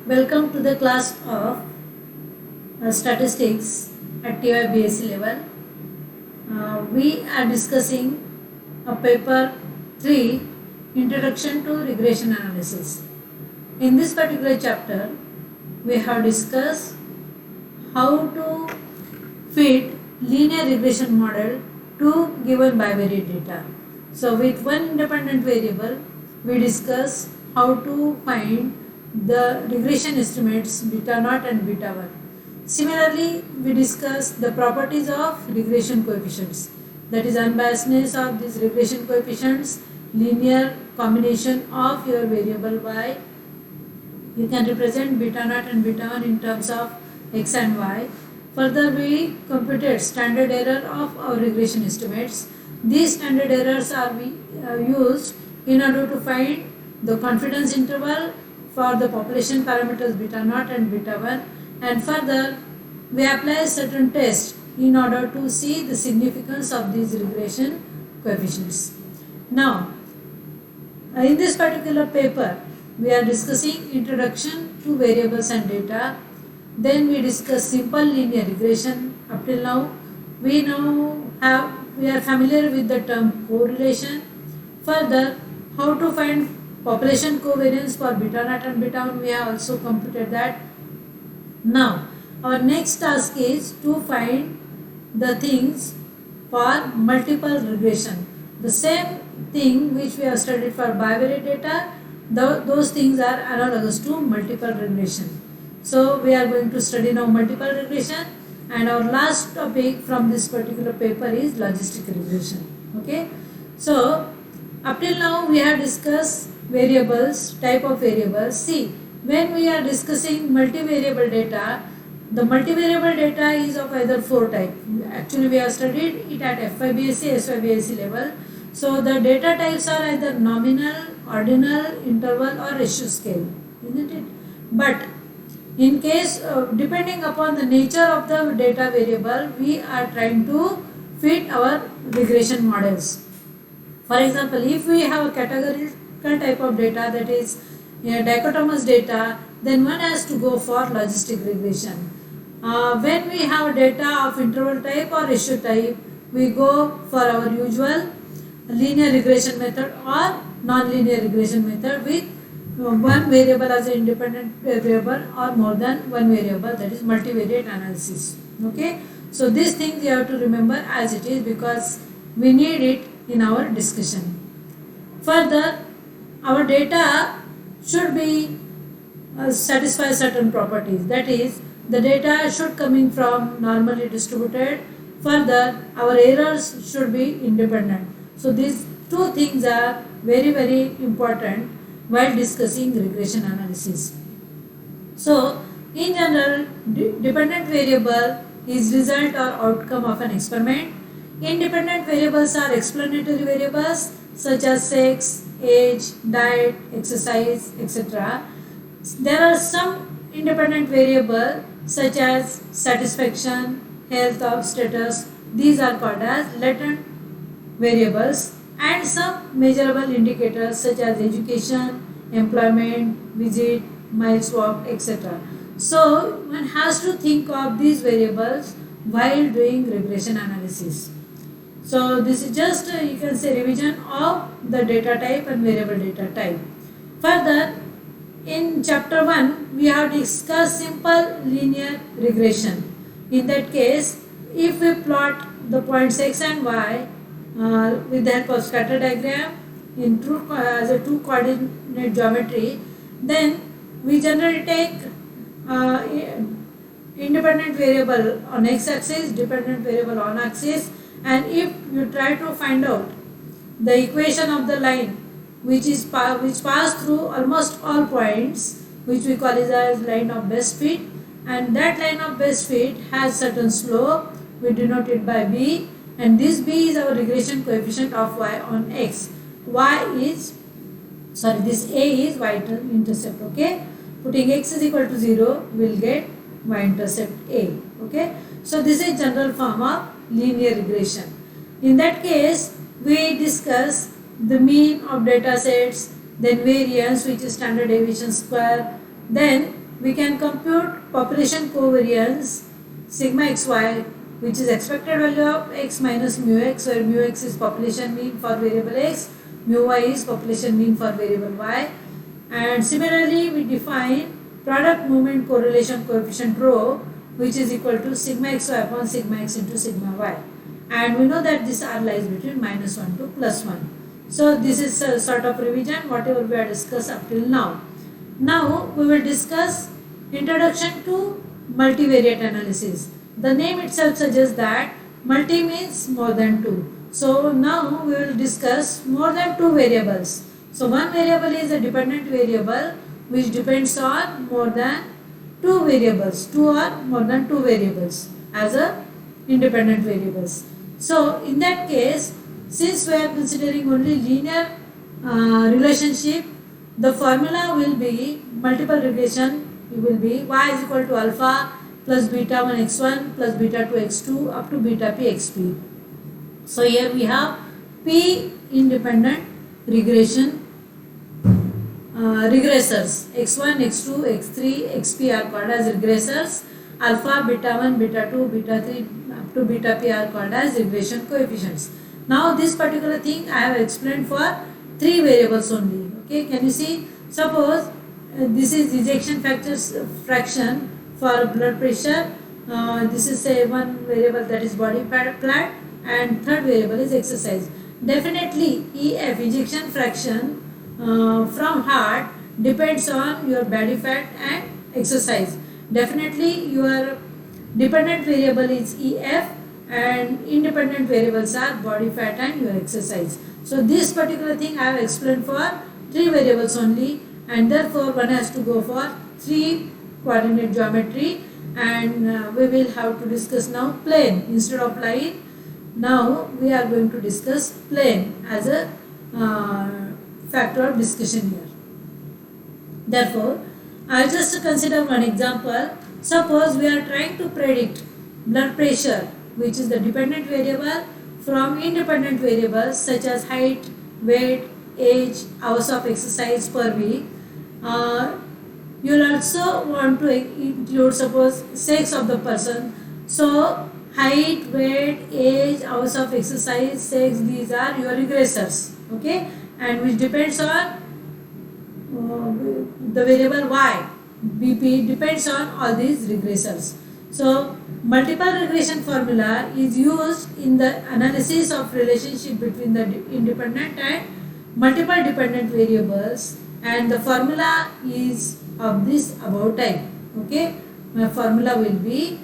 Welcome to the class of statistics at TY BSc level. We are discussing a paper 3, Introduction to Regression Analysis. In this particular chapter, we have discussed how to fit linear regression model to given bivariate data. So with one independent variable, we discuss how to find the regression estimates beta naught and beta 1. Similarly, we discuss the properties of regression coefficients, that is unbiasedness of these regression coefficients, linear combination of your variable y. You can represent beta naught and beta 1 in terms of x and y. Further, we computed standard error of our regression estimates. These standard errors are used in order to find the confidence interval for the population parameters beta naught and beta 1, and further we apply certain tests in order to see the significance of these regression coefficients. Now, in this particular paper, we are discussing introduction to variables and data. Then we discuss simple linear regression. Up till now, we are familiar with the term correlation. Further, how to find population covariance for beta naught and beta 1, we have also computed that. Now, our next task is to find the things for multiple regression. The same thing which we have studied for bivariate data, those things are analogous to multiple regression. So, we are going to study now multiple regression, and our last topic from this particular paper is logistic regression. Okay. So, up till now we have discussed variables, type of variables. See, when we are discussing multivariable data, the multivariable data is of either 4 types. Actually, we have studied it at FYBSc, SYBSc level. So, the data types are either nominal, ordinal, interval or ratio scale, isn't it? But in case, depending upon the nature of the data variable, we are trying to fit our regression models. For example, if we have a categorical type of data, that is dichotomous data, then one has to go for logistic regression. When we have data of interval type or ratio type, we go for our usual linear regression method or non-linear regression method with one variable as an independent variable or more than one variable, that is multivariate analysis. Okay, so these things you have to remember as it is because we need it in our discussion. Further, our data should be satisfy certain properties, that is the data should coming from normally distributed. Further, our errors should be independent. So these two things are very important while discussing regression analysis. So, in general, dependent variable is result or outcome of an experiment. Independent variables are explanatory variables such as sex, age, diet, exercise, etc. There are some independent variables such as satisfaction, health or status. These are called as latent variables, and some measurable indicators such as education, employment, visit, miles walked, etc. So, one has to think of these variables while doing regression analysis. So, this is just you can say revision of the data type and variable data type. Further, in chapter 1, we have discussed simple linear regression. In that case, if we plot the points x and y with the help of scatter diagram in as a two coordinate geometry, then we generally take independent variable on x axis, dependent variable on axis, and if you try to find out the equation of the line which pass through almost all points, which we call as line of best fit, and that line of best fit has certain slope, we denote it by b, and this b is our regression coefficient of y on x. This a is y intercept. Okay, putting x is equal to 0, we'll get y intercept a. Okay, so this is general form of linear regression. In that case, we discuss the mean of data sets, then variance, which is standard deviation square, then we can compute population covariance sigma xy, which is expected value of x minus mu x, where mu x is population mean for variable x, mu y is population mean for variable y. And similarly, we define product movement correlation coefficient rho, which is equal to sigma xy upon sigma x into sigma y. And we know that this r lies between -1 to +1. So this is a sort of revision whatever we have discussed up till now. Now we will discuss introduction to multivariate analysis. The name itself suggests that multi means more than two. So now we will discuss more than two variables. So one variable is a dependent variable which depends on more than two variables, two or more than two variables as a independent variables. So in that case, since we are considering only linear relationship, the formula will be multiple regression. It will be y is equal to alpha plus beta 1 x1 plus beta 2 x2 up to beta p xp. So here we have p independent regression regressors, x1, x2, x3, xp are called as regressors. Alpha, beta 1, beta 2, beta 3 up to beta p are called as regression coefficients. Now this particular thing I have explained for three variables only. Okay, can you see? Suppose this is ejection fraction for blood pressure. This is say one variable, that is body fat, and third variable is exercise. Definitely EF, ejection fraction from heart, depends on your body fat and exercise. Definitely your dependent variable is EF and independent variables are body fat and your exercise. So this particular thing I have explained for three variables only, and therefore one has to go for three coordinate geometry, and we will have to discuss now plane instead of line. Now we are going to discuss plane as a factor of discussion here. Therefore, I will just consider one example. Suppose we are trying to predict blood pressure, which is the dependent variable, from independent variables such as height, weight, age, hours of exercise per week. You will also want to include, suppose, sex of the person. So height, weight, age, hours of exercise, sex, these are your regressors. Okay, and which depends on the variable y. BP depends on all these regressors. So multiple regression formula is used in the analysis of relationship between the independent and multiple dependent variables, and the formula is of this above type. Okay, my formula will be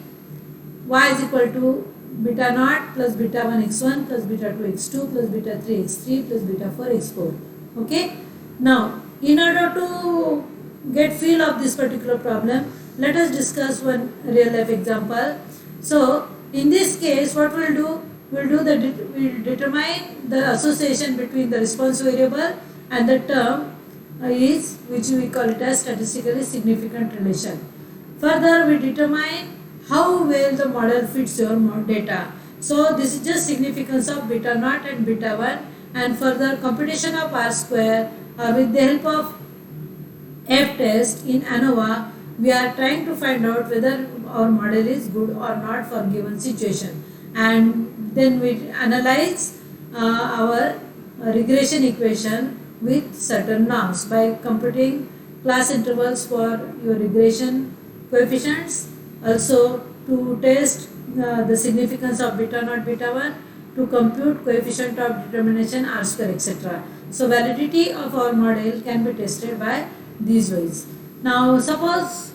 y is equal to beta naught plus beta 1 x1 plus beta 2 x2 plus beta 3 x3 plus beta 4 x4. Okay, now in order to get feel of this particular problem, let us discuss one real life example. So in this case, what we'll do, we'll determine the association between the response variable and the term is, which we call it as statistically significant relation. Further, we determine how well the model fits your data. So this is just significance of beta naught and beta 1, and further computation of R square, or with the help of F test in ANOVA, we are trying to find out whether our model is good or not for given situation, and then we analyze our regression equation with certain norms by computing class intervals for your regression coefficients, also to test the significance of beta naught, beta 1, to compute coefficient of determination R square, etc. So validity of our model can be tested by these ways. Now suppose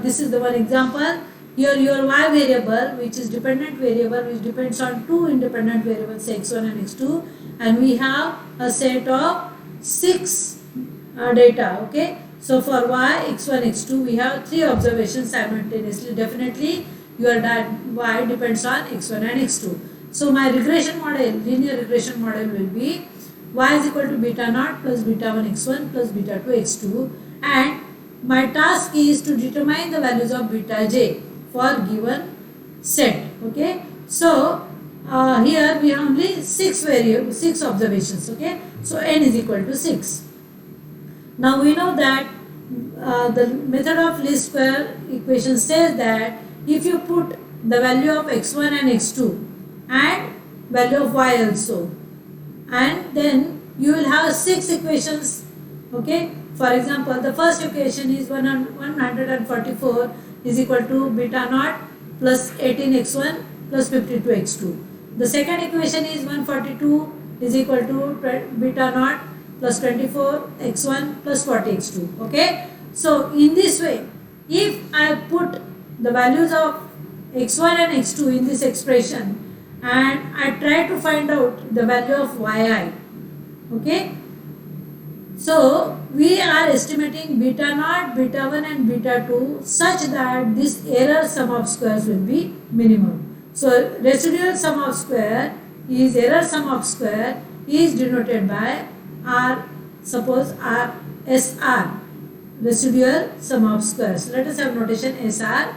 this is the one example. Here your y variable, which is dependent variable, which depends on two independent variables x1 and x2, and we have a set of 6 data. Okay, so for y, x1, x2 we have 3 observations simultaneously. Definitely your y depends on x1 and x2. So my regression model, linear regression model will be y is equal to beta naught plus beta 1 x1 plus beta 2 x2, and my task is to determine the values of beta j for given set. Okay, so here we have only 6 observations. Okay, so n is equal to 6. Now we know that the method of least square equation says that if you put the value of x1 and x2 and value of y also, and then you will have 6 equations. Okay, for example, the first equation is 144 is equal to beta naught plus 18x1 plus 52x2. The second equation is 142 is equal to beta naught plus 24x1 plus 40x2. Okay, so in this way, if I put the values of x1 and x2 in this expression and I try to find out the value of yi, okay, so we are estimating beta naught, beta 1 and beta 2 such that this error sum of squares will be minimum. So residual sum of square is error sum of square is denoted by R, suppose R SR, residual sum of squares. Let us have notation SR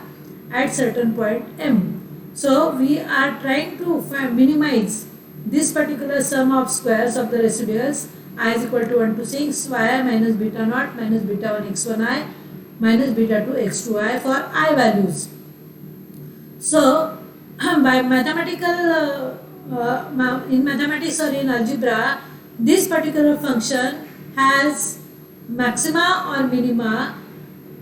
at certain point M. So we are trying to minimize this particular sum of squares of the residuals. I is equal to 1 to 6 yi minus beta naught minus beta 1 x1i minus beta 2 x2i for I values. So by mathematical in mathematics or in algebra, this particular function has maxima or minima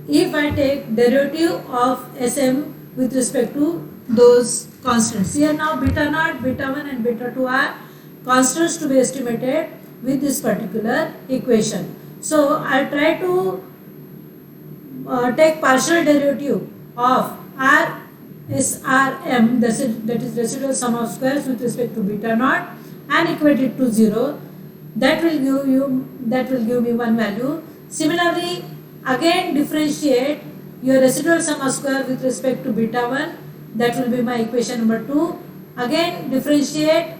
if I take derivative of Sm with respect to those constants. Here now beta naught, beta 1 and beta 2 are constants to be estimated with this particular equation. So I'll try to take partial derivative of R SRM, that is residual sum of squares with respect to beta naught, and equate it to 0. That will give me one value. Similarly, again differentiate your residual sum of square with respect to beta 1. That will be my equation number 2. Again differentiate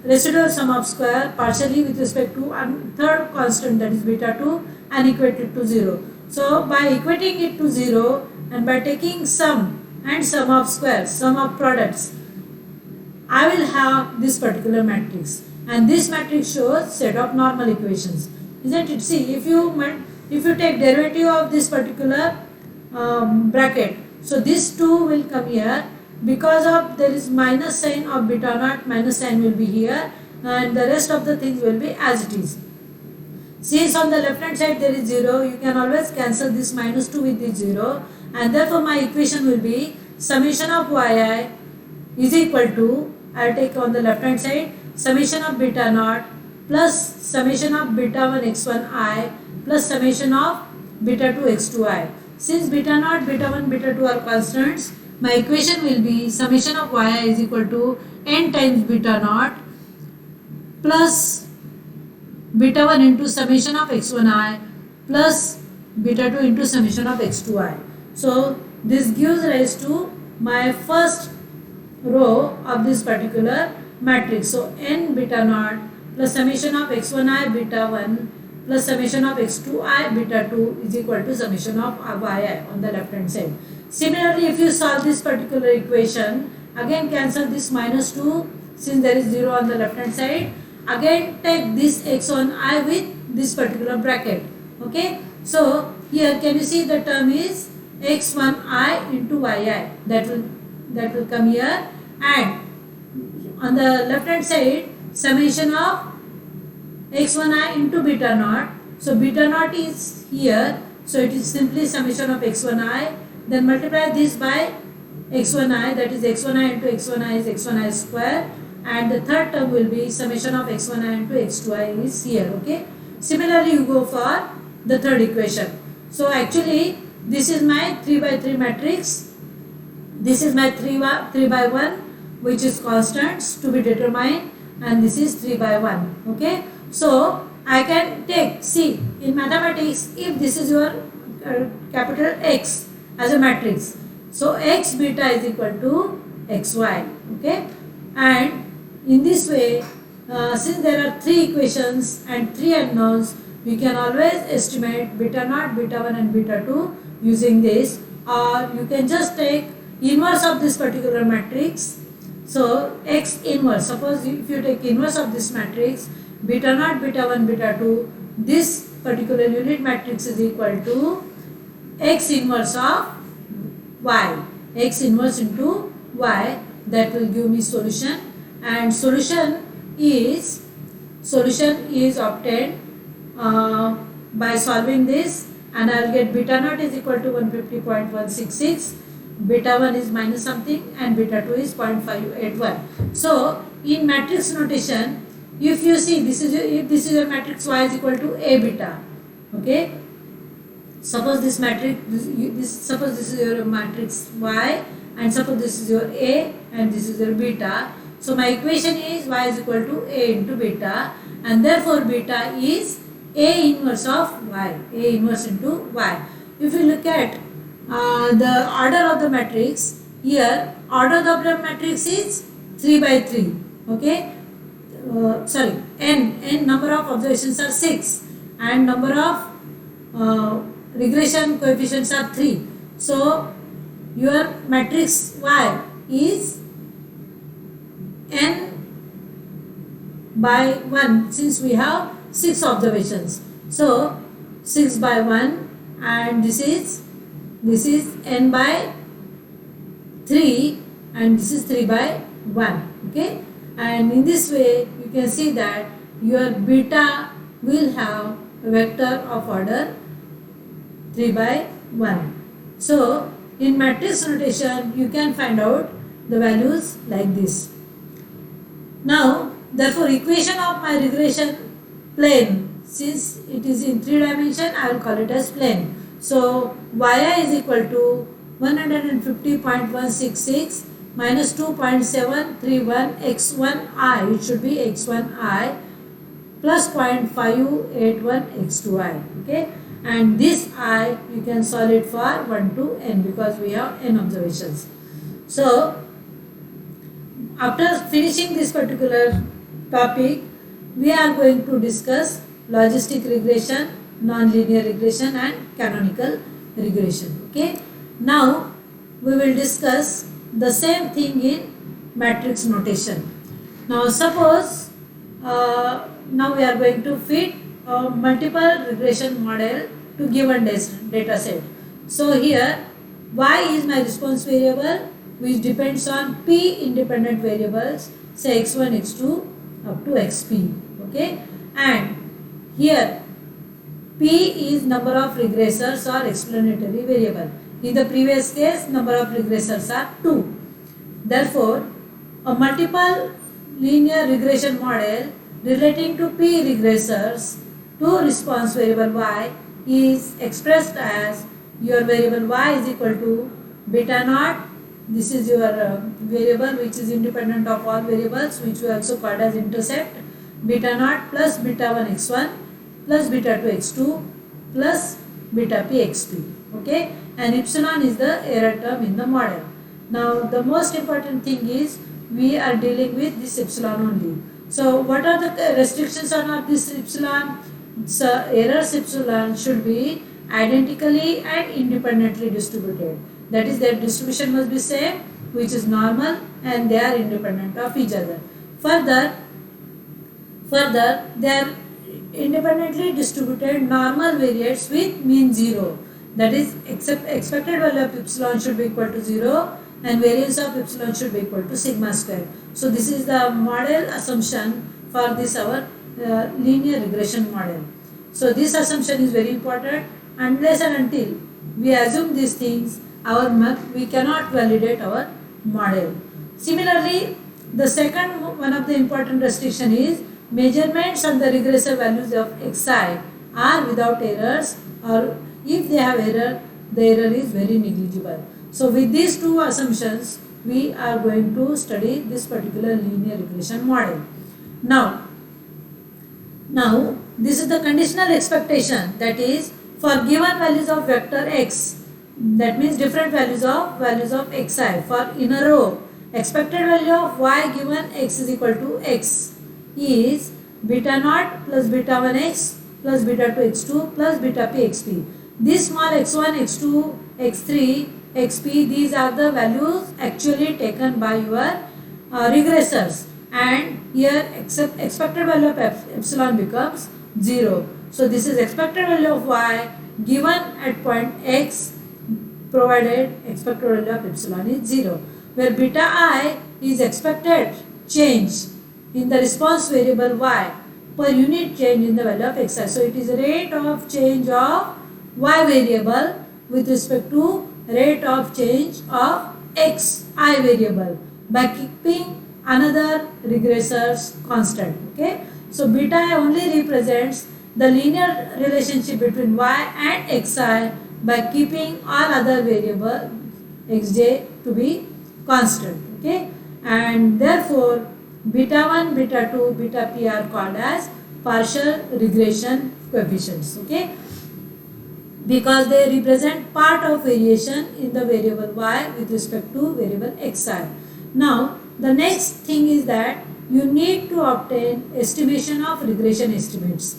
residual sum of square partially with respect to third constant, that is beta 2, and equate it to 0. So by equating it to 0 and by taking sum and sum of squares, sum of products, I will have this particular matrix, and this matrix shows set of normal equations, isn't it? See, if you take derivative of this particular bracket, so this 2 will come here. Because of there is minus sign of beta naught, minus sign will be here, and the rest of the things will be as it is. Since on the left hand side there is 0, you can always cancel this minus 2 with this 0, and therefore my equation will be summation of yi is equal to, I will take on the left hand side, summation of beta naught plus summation of beta 1 x1i plus summation of beta 2 x2i. Since beta naught, beta 1, beta 2 are constants, my equation will be summation of yi is equal to n times beta naught plus beta 1 into summation of x1i plus beta 2 into summation of x2i. So this gives rise to my first row of this particular matrix. So n beta naught plus summation of x1i beta 1 plus summation of x2i beta 2 is equal to summation of yi on the left hand side. Similarly, if you solve this particular equation, again cancel this minus 2 since there is 0 on the left hand side. Again take this x1i with this particular bracket. Okay, so here can you see the term is x1i into yi, that will come here, and on the left hand side summation of x1i into beta naught. So beta naught is here, so it is simply summation of x1i. Then multiply this by x1i, that is x1i into x1i is x1i square, and the third term will be summation of x1i into x2i is here. Okay, similarly you go for the third equation. So actually this is my 3 by 3 matrix, this is my 3 by 1 which is constants to be determined, and this is 3 by 1. Okay, so I can take, see in mathematics, if this is your capital X as a matrix, so x beta is equal to xy. Okay, and in this way, since there are 3 equations and 3 unknowns, we can always estimate beta naught, beta 1 and beta 2 using this, or you can just take inverse of this particular matrix. So x inverse, suppose if you take inverse of this matrix, beta naught, beta 1, beta 2, this particular unit matrix is equal to x inverse of y, x inverse into y, that will give me solution, and solution is obtained by solving this, and I will get beta naught is equal to 150.166, beta 1 is minus something, and beta 2 is 0.581. So in matrix notation, if you see this is your matrix y is equal to a beta, okay. Suppose this matrix, suppose this is your matrix y, and suppose this is your a and this is your beta. So my equation is y is equal to a into beta, and therefore beta is a inverse of y, a inverse into y. If you look at the order of the matrix, here order of the matrix is 3 by 3, okay. N number of observations are 6 and number of regression coefficients are 3. So your matrix Y is n by 1, since we have 6 observations. So 6 by 1, and this is n by 3, and this is 3 by 1, okay. And in this way you can see that your beta will have a vector of order 3 by 1. So in matrix notation you can find out the values like this. Now therefore equation of my regression plane, since it is in 3 dimension, I will call it as plane. So yi is equal to 150.166 minus 2.731 x1i, it should be x1i, plus 0.581 x2i, okay. And this I you can solve it for 1 to n, because we have n observations. So after finishing this particular topic, we are going to discuss logistic regression, nonlinear regression, and canonical regression, okay. Now we will discuss the same thing in matrix notation. Now suppose now we are going to fit a multiple regression model to given data set. So here y is my response variable, which depends on p independent variables, say x1, x2 up to xp, okay. And here p is number of regressors or explanatory variable. In the previous case, number of regressors are 2. Therefore, a multiple linear regression model relating to p regressors to response variable y is expressed as your variable y is equal to beta naught. This is your variable which is independent of all variables, which we also called as intercept, beta naught plus beta 1 x1 plus beta 2 x2 plus beta p xp, okay. And epsilon is the error term in the model. Now the most important thing is we are dealing with this epsilon only. So what are the restrictions on this epsilon? So errors epsilon should be identically and independently distributed. That is, their distribution must be same, which is normal, and they are independent of each other. Further they are independently distributed normal variates with mean 0. That is, expected value of epsilon should be equal to 0 and variance of epsilon should be equal to sigma square. So this is the model assumption for this our linear regression model. So this assumption is very important. Unless and until we assume these things, we cannot validate our model. Similarly, the second one of the important restriction is measurements on the regressor values of xi are without errors, or if they have error, the error is very negligible. So with these two assumptions, we are going to study this particular linear regression model. Now this is the conditional expectation, that is, for given values of vector x, that means different values of xi, for in a row, expected value of y given x is equal to x is beta naught plus beta 1x plus beta 2x2 plus beta p xp. This small x1, x2, x3, xp, these are the values actually taken by your regressors, and here expected value of epsilon becomes 0. So this is expected value of y given at point x provided expected value of epsilon is 0, where beta I is expected change in the response variable y per unit change in the value of xi. So it is a rate of change of y variable with respect to rate of change of xi variable by keeping another regressor's constant. Okay, so beta I only represents the linear relationship between y and xi by keeping all other variable xj to be constant. Okay, and therefore beta 1, beta 2, beta p are called as partial regression coefficients. Okay, because they represent part of variation in the variable y with respect to variable xi. Now the next thing is that you need to obtain estimation of regression estimates.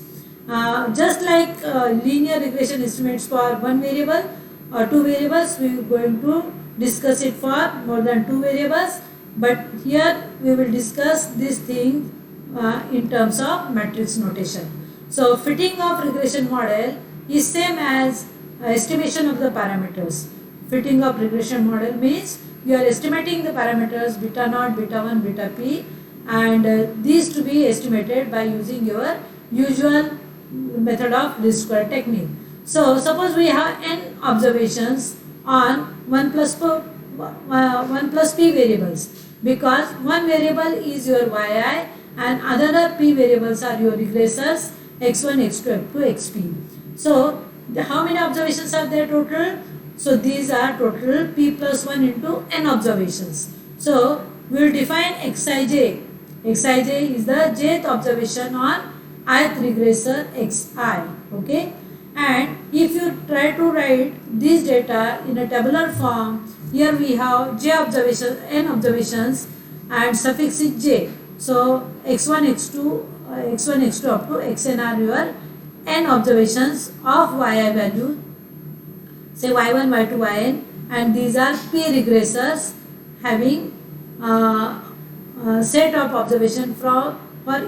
Just like linear regression estimates for one variable or two variables, we are going to discuss it for more than two variables, but here we will discuss this thing in terms of matrix notation. So fitting of regression model is same as estimation of the parameters. Fitting of regression model means you are estimating the parameters beta naught, beta 1, beta p, and these to be estimated by using your usual method of least square technique. So suppose we have n observations on 1 plus p variables, because one variable is your yi and other p variables are your regressors x1, x2, up to xp. So how many observations are there total? So these are total p plus 1 into n observations. So we will define xij. Xij is the jth observation on ith regressor xi. Okay, and if you try to write this data in a tabular form, here we have j observations, n observations, and suffix is j. So x1, x2 up to xn are your n observations of yi value, say y1, y2, yn, and these are p regressors having set of observation for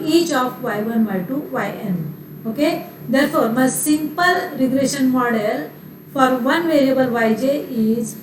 each of y1, y2, yn. Okay, therefore my simple regression model for one variable yj is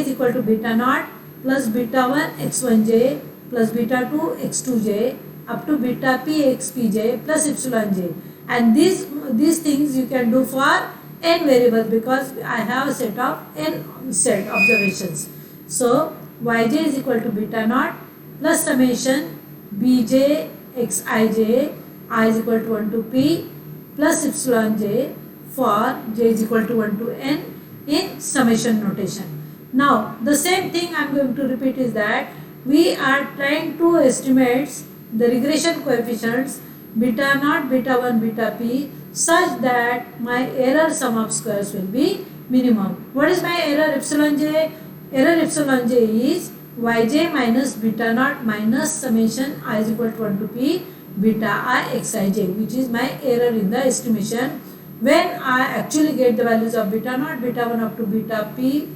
equal to beta naught plus beta 1 x1j plus beta 2 x2j up to beta p xpj plus epsilon j, and these things you can do for n variables because I have a set of n set observations. So yj is equal to beta naught plus summation bj xij I is equal to 1 to p plus epsilon j for j is equal to 1 to n in summation notation. Now the same thing I am going to repeat is that we are trying to estimate the regression coefficients beta naught, beta 1, beta p such that my error sum of squares will be minimum. What is my error epsilon j? Error epsilon j is yj minus beta naught minus summation I is equal to 1 to p beta I xij, which is my error in the estimation when I actually get the values of beta naught, beta 1 up to beta p.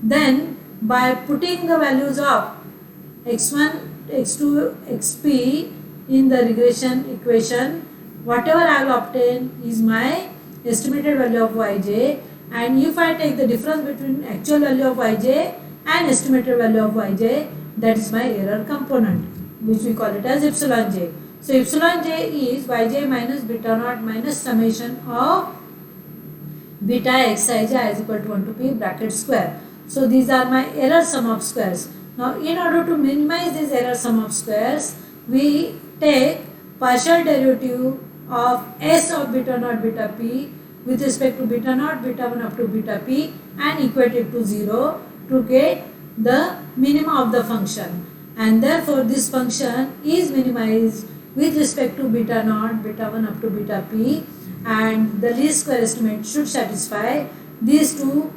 Then by putting the values of x1, x2, xp in the regression equation, whatever I will obtain is my estimated value of yj, and if I take the difference between actual value of yj and estimated value of yj, that is my error component, which we call it as epsilon j. So epsilon j is yj minus beta naught minus summation of beta xij is equal to 1 to p bracket square. So these are my error sum of squares. Now in order to minimize this error sum of squares, we take partial derivative of s of beta naught beta p with respect to beta naught beta 1 up to beta p and equate it to 0 to get the minimum of the function, and therefore this function is minimized with respect to beta naught beta 1 up to beta p, and the least square estimate should satisfy these two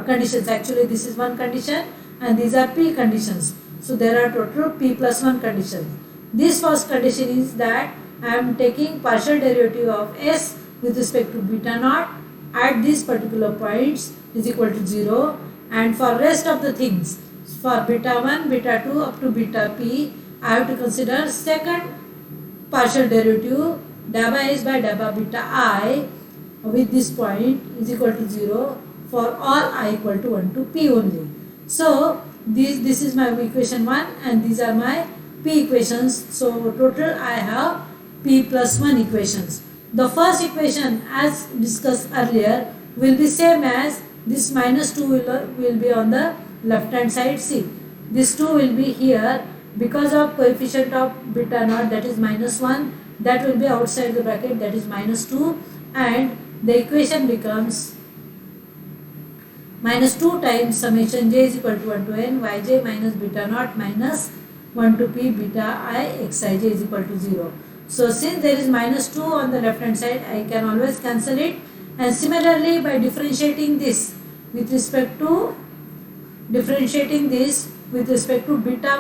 conditions. Actually this is one condition and these are p conditions, so there are total p plus 1 conditions. This first condition is that I am taking partial derivative of s with respect to beta naught at these particular points is equal to 0, and for rest of the things, for beta 1, beta 2 up to beta p, I have to consider second partial derivative dabba is by dabba beta I with this point is equal to 0 for all I equal to 1 to p only. So this is my equation 1 and these are my p equations. So total I have p plus 1 equations. The first equation as discussed earlier will be same as this minus 2 will be on the left hand side. See, this 2 will be here because of coefficient of beta naught, that is minus 1, that will be outside the bracket, that is minus 2, and the equation becomes minus 2 times summation j is equal to 1 to n yj minus beta naught minus 1 to p beta I xij is equal to 0. So since there is minus 2 on the left hand side, I can always cancel it, and similarly by differentiating this with respect to beta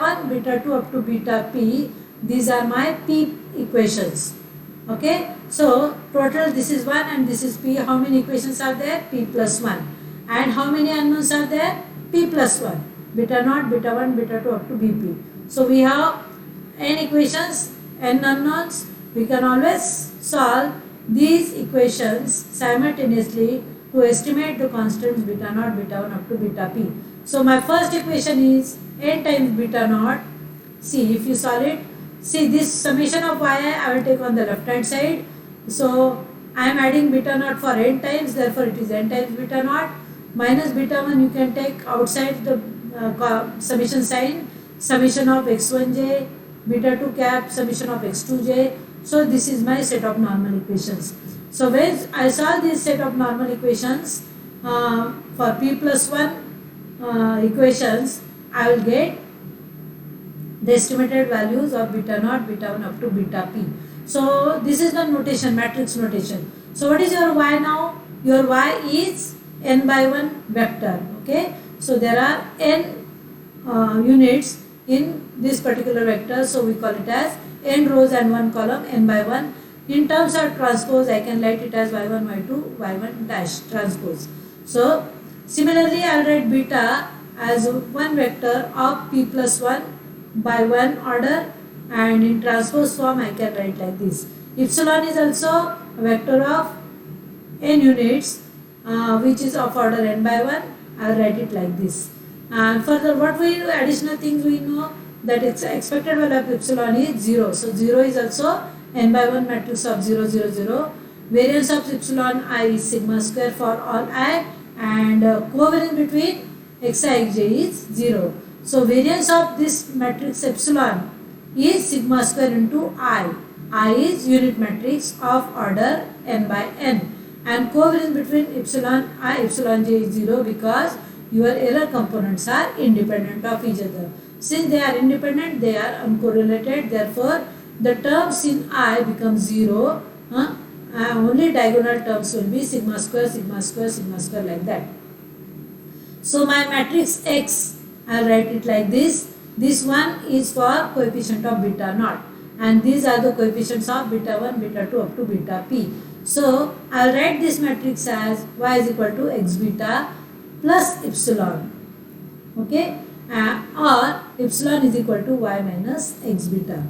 1, beta 2 up to beta p, these are my p equations. Okay, so total this is 1 and this is p. How many equations are there? P plus 1. And how many unknowns are there? P plus 1. Beta naught, beta 1, beta 2 up to bp. So we have n equations, n unknowns. We can always solve these equations simultaneously to estimate the constants beta naught, beta 1 up to beta p. So my first equation is n times beta naught. See, if you solve it, see this summation of yi I will take on the left hand side. So I am adding beta naught for n times, therefore it is n times beta naught. Minus beta 1 you can take outside the summation sign, summation of x1j, beta 2 cap, summation of x2j. So this is my set of normal equations. So when I solve this set of normal equations for p plus 1 equations, I will get the estimated values of beta naught, beta 1 up to beta p. So this is the notation, matrix notation. So what is your y now? Your y is n by 1 vector. Okay, so there are n units in this particular vector, so we call it as n rows and 1 column, n by 1. In terms of transpose, I can write it as y1, y2, y1 dash transpose. So similarly, I will write beta as one vector of p plus 1 by 1 order, and in transpose form I can write like this. Epsilon is also a vector of n units which is of order n by 1. I will write it like this. And further, what we do, additional things we know, that its expected value of epsilon is 0. So 0 is also n by 1 matrix of 0, 0, 0. Variance of epsilon I is sigma square for all I, and covariance between xi xj is 0. So variance of this matrix epsilon is sigma square into I. I is unit matrix of order n by n, and covariance between epsilon I, epsilon j is 0 because your error components are independent of each other. Since they are independent, they are uncorrelated. Therefore, the terms in I become 0. Only diagonal terms will be sigma square, sigma square, sigma square, like that. So my matrix X, I will write it like this. This one is for coefficient of beta naught, and these are the coefficients of beta 1, beta 2 up to beta p. So I will write this matrix as y is equal to x beta plus epsilon. Okay, or epsilon is equal to y minus x beta.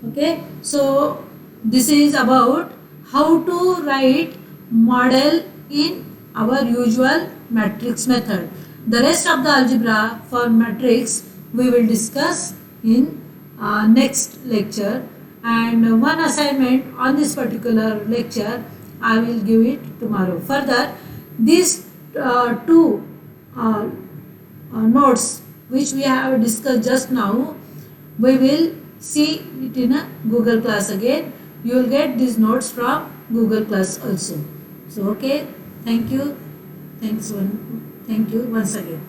Okay, so this is about how to write model in our usual matrix method. The rest of the algebra for matrix we will discuss in next lecture, and one assignment on this particular lecture I will give it tomorrow. Further, these two notes which we have discussed just now, we will see it in a Google class again. You will get these notes from Google class also. So okay, thank you. Thank you once again.